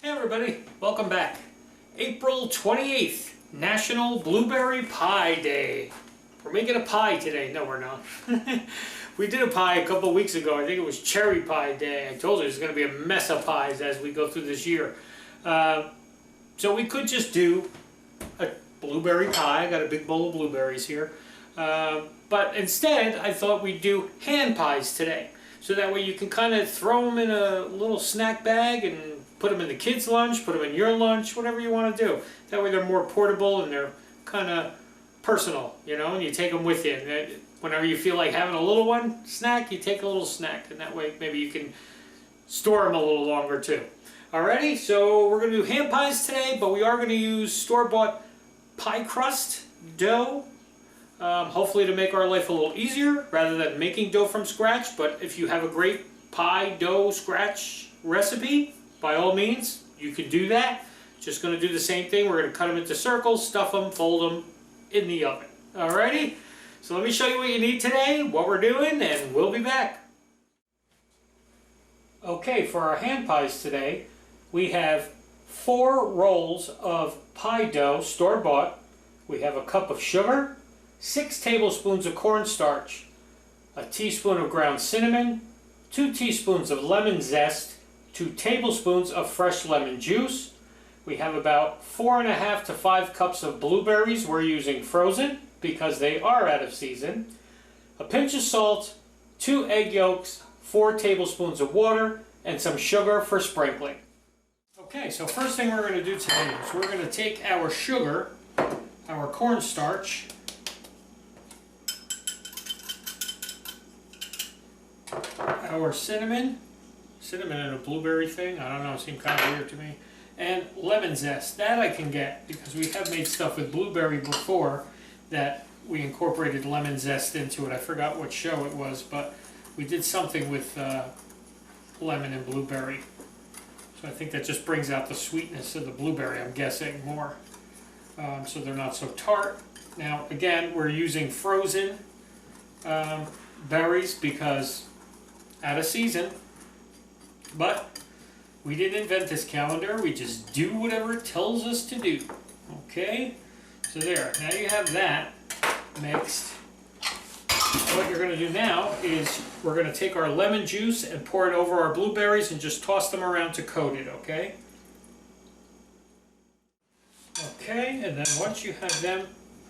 Hey everybody, welcome back. April 28th, National Blueberry Pie Day. We're making a pie today. No, we're not. We did a pie a couple of weeks ago. I think it was Cherry Pie Day. I told you there's going to be a mess of pies as we go through this year. So we could just do a blueberry pie. I got a big bowl of blueberries here. But instead, I thought we'd do hand pies today. So that way you can kind of throw them in a little snack bag and put them in the kids' lunch, put them in your lunch, whatever you want to do. That way they're more portable and they're kind of personal, you know, and you take them with you. And whenever you feel like having a little one snack, you take a little snack, and that way maybe you can store them a little longer too. Alrighty, so we're going to do hand pies today, but we are going to use store-bought pie crust dough. Hopefully to make our life a little easier rather than making dough from scratch. But if you have a great pie dough scratch recipe, by all means, you can do that. Just going to do the same thing. We're going to cut them into circles, stuff them, fold them in the oven. Alrighty? So let me show you what you need today, what we're doing, and we'll be back. Okay, for our hand pies today, we have 4 rolls of pie dough, store-bought. We have a cup of sugar, 6 tablespoons of cornstarch, a teaspoon of ground cinnamon, 2 teaspoons of lemon zest, 2 tablespoons of fresh lemon juice. We have about 4.5 to 5 cups of blueberries. We're using frozen because they are out of season. A pinch of salt, 2 egg yolks, 4 tablespoons of water, and some sugar for sprinkling. Okay, so first thing we're going to do today is we're going to take our sugar, our cornstarch, our cinnamon and a blueberry thing, I don't know, it seemed kind of weird to me, and lemon zest. That I can get because we have made stuff with blueberry before that we incorporated lemon zest into it. I forgot what show it was, but we did something with lemon and blueberry. So I think that just brings out the sweetness of the blueberry, I'm guessing, more. So they're not so tart. Now, again, we're using frozen berries because out of season. But we didn't invent this calendar, we just do whatever it tells us to do. Okay? So there, now you have that mixed. What you're going to do now is we're going to take our lemon juice and pour it over our blueberries and just toss them around to coat it, okay? Okay, and then once you have them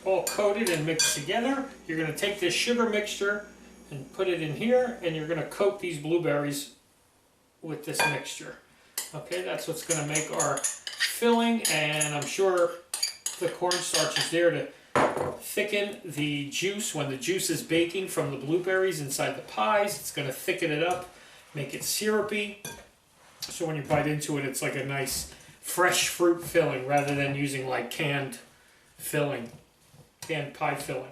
all coated and mixed together, you're going to take this sugar mixture and put it in here, and you're going to coat these blueberries with this mixture. Okay, that's what's going to make our filling, and I'm sure the cornstarch is there to thicken the juice. When the juice is baking from the blueberries inside the pies, it's going to thicken it up, make it syrupy, so when you bite into it, it's like a nice fresh fruit filling rather than using like canned pie filling.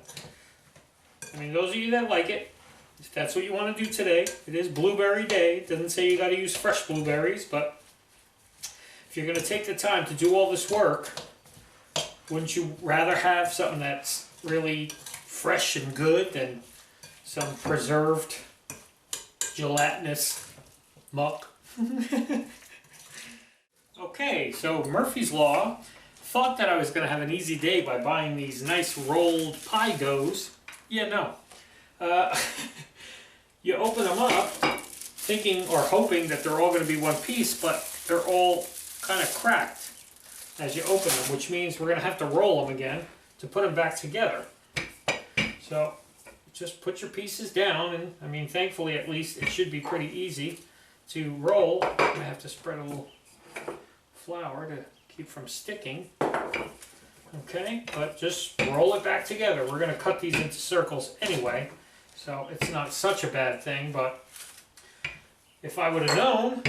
I mean, those of you that like it, if that's what you want to do today, it is Blueberry Day. It doesn't say you got to use fresh blueberries, but if you're going to take the time to do all this work, wouldn't you rather have something that's really fresh and good than some preserved, gelatinous muck? Okay, so Murphy's Law thought that I was going to have an easy day by buying these nice rolled pie doughs. Yeah, no. You open them up thinking or hoping that they're all going to be one piece, but they're all kind of cracked as you open them, which means we're going to have to roll them again to put them back together. So just put your pieces down, and I mean, thankfully at least it should be pretty easy to roll. I have to spread a little flour to keep from sticking. Okay, but just roll it back together. We're going to cut these into circles anyway, So it's not such a bad thing, but if I would have known,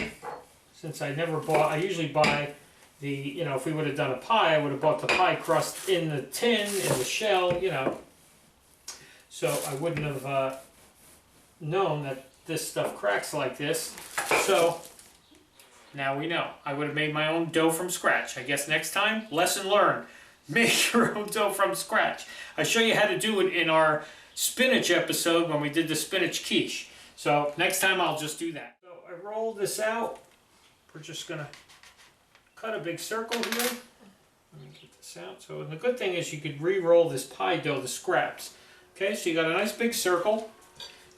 since I never bought, I usually buy the, you know, if we would have done a pie, I would have bought the pie crust in the tin, in the shell, you know. So I wouldn't have known that this stuff cracks like this. So now we know. I would have made my own dough from scratch. I guess next time, lesson learned. Make your own dough from scratch. I show you how to do it in our spinach episode when we did the spinach quiche. So next time I'll just do that. So I roll this out. We're just gonna cut a big circle here. Let me get this out. So the good thing is you could re-roll this pie dough, the scraps. Okay, so you got a nice big circle.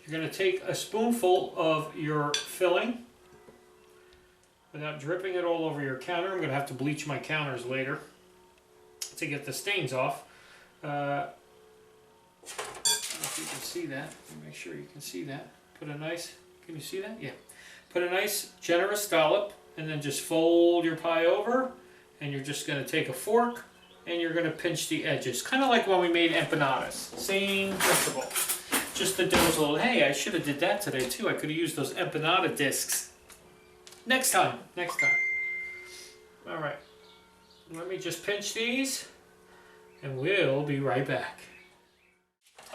You're gonna take a spoonful of your filling without dripping it all over your counter. I'm gonna have to bleach my counters later to get the stains off. I don't know if you can see that. Make sure you can see that. Put a nice, can you see that? Yeah. Put a nice generous dollop and then just fold your pie over, and you're just going to take a fork and you're going to pinch the edges. Kind of like when we made empanadas. Same principle. Just the dough's a little, hey, I should have did that today too. I could have used those empanada discs. Next time. All right. Let me just pinch these and we'll be right back.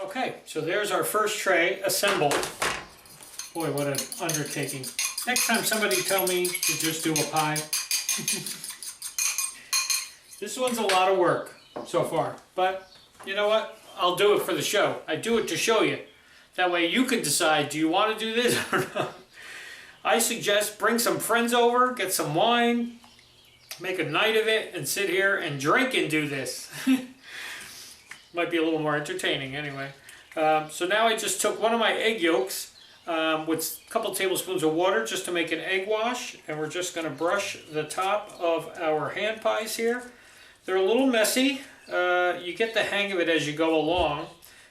Okay, so there's our first tray assembled. Boy, what an undertaking. Next time somebody tell me to just do a pie. This one's a lot of work so far, but you know what? I'll do it for the show. I do it to show you. That way you can decide, do you want to do this or not? I suggest bring some friends over, get some wine, make a night of it, and sit here and drink and do this. Might be a little more entertaining anyway. So now I just took one of my egg yolks with a couple tablespoons of water just to make an egg wash, and we're just going to brush the top of our hand pies here. They're a little messy. You get the hang of it as you go along.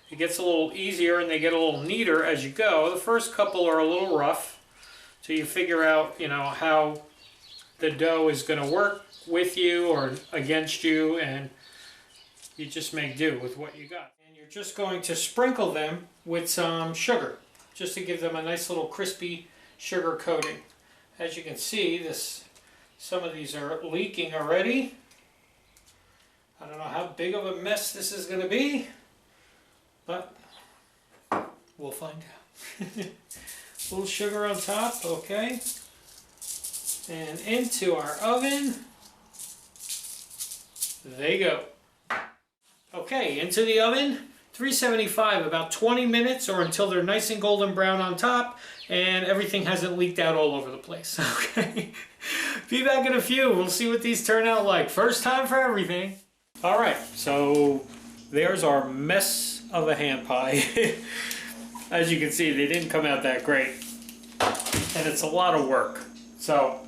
It gets a little easier and they get a little neater as you go. The first couple are a little rough, so you figure out, you know, how the dough is going to work with you or against you, and you just make do with what you got. And you're just going to sprinkle them with some sugar, just to give them a nice little crispy sugar coating. As you can see, some of these are leaking already. I don't know how big of a mess this is going to be, but we'll find out. A little sugar on top, okay. And into our oven they go. Okay, into the oven, 375, about 20 minutes or until they're nice and golden brown on top and everything hasn't leaked out all over the place. Okay, be back in a few. We'll see what these turn out like. First time for everything. All right, so there's our mess of a hand pie. As you can see, they didn't come out that great, and it's a lot of work. So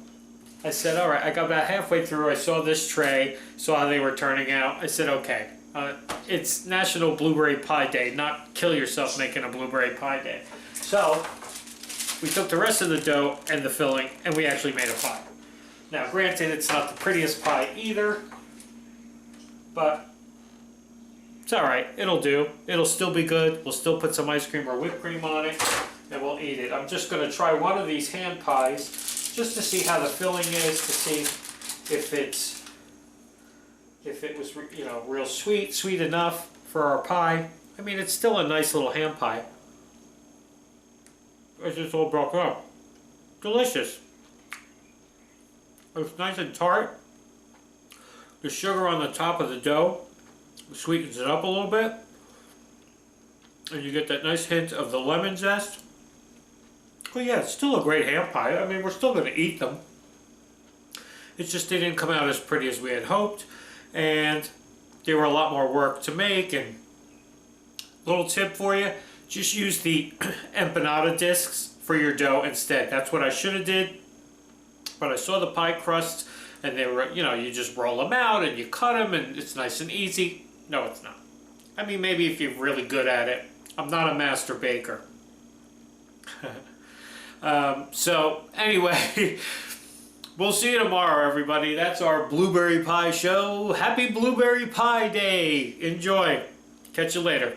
I said, all right, I got about halfway through, I saw this tray, saw how they were turning out. I said, okay, it's National Blueberry Pie Day, not kill yourself making a blueberry pie day. So we took the rest of the dough and the filling, and we actually made a pie. Now, granted, it's not the prettiest pie either, but it's all right. It'll do. It'll still be good. We'll still put some ice cream or whipped cream on it, and we'll eat it. I'm just going to try one of these hand pies just to see how the filling is, to see if it was, you know, real sweet enough for our pie. I mean, it's still a nice little hand pie. It's just all broke up. Delicious. It's nice and tart. The sugar on the top of the dough sweetens it up a little bit, and you get that nice hint of the lemon zest. Well, yeah, it's still a great ham pie. I mean, we're still going to eat them. It's just they didn't come out as pretty as we had hoped, and they were a lot more work to make. And little tip for you, just use the empanada discs for your dough instead. That's what I should have did, but I saw the pie crusts, and they were, you know, you just roll them out and you cut them, and it's nice and easy. No, it's not. I mean, maybe if you're really good at it. I'm not a master baker. So anyway, we'll see you tomorrow, everybody. That's our Blueberry Pie show. Happy Blueberry Pie Day. Enjoy. Catch you later.